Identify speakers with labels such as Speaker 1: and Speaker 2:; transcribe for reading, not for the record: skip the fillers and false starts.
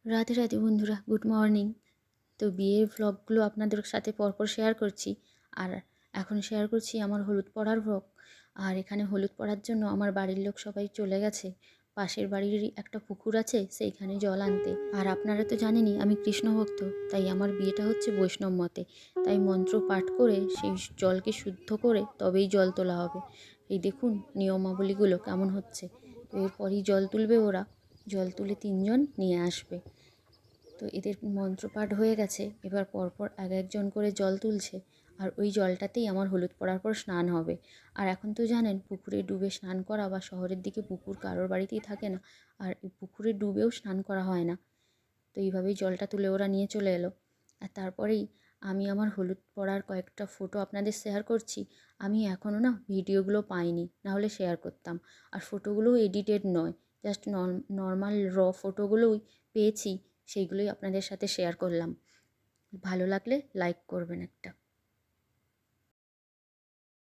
Speaker 1: রাধে রাধে বন্ধুরা, good morning. তো বিয়ের ভ্লগগুলো আপনাদের সাথে পরপর শেয়ার করছি। আর এখন শেয়ার করছি আমার হলুদ পড়ার ভ্লগ। আর এখানে হলুদ পড়ার জন্য আমার বাড়ির লোক সবাই চলে গেছে। পাশের বাড়িরই একটা পুকুর আছে, সেইখানে জল আনতে। আর আপনারা তো জানেনই আমি কৃষ্ণ ভক্ত, তাই আমার বিয়েটা হচ্ছে বৈষ্ণব মতে। তাই মন্ত্র পাঠ করে সেই জলকে শুদ্ধ করে তবেই জল তোলা হবে। এই দেখুন নিয়মাবলীগুলো কেমন হচ্ছে। তো এরপরই জল তুলবে ওরা। জল তুলে 3জন নিয়ে আসবে। তো এদের মন্ত্রপাঠ হয়ে গেছে, এবার পরপর এক একজন করে জল তুলছে। আর ওই জলটাতেই আমার হলুদ পড়ার পর স্নান হবে। আর এখন তো জানেন পুকুরে ডুবে স্নান করা, বা শহরের দিকে পুকুর কারোর বাড়িতেই থাকে না, আর এই পুকুরে ডুবেও স্নান করা হয় না। তো এইভাবেই জলটা তুলে ওরা নিয়ে চলে এলো। আর তারপরেই আমি আমার হলুদ পড়ার কয়েকটা ফটো আপনাদের শেয়ার করছি। আমি এখনও না ভিডিওগুলো পাইনি, নাহলে শেয়ার করতাম। আর ফটোগুলোও এডিটেড নয়, জাস্ট নর্মাল ফটোগুলোই পেয়েছি, সেইগুলোই আপনাদের সাথে শেয়ার করলাম। ভালো লাগলে লাইক করবেন একটা।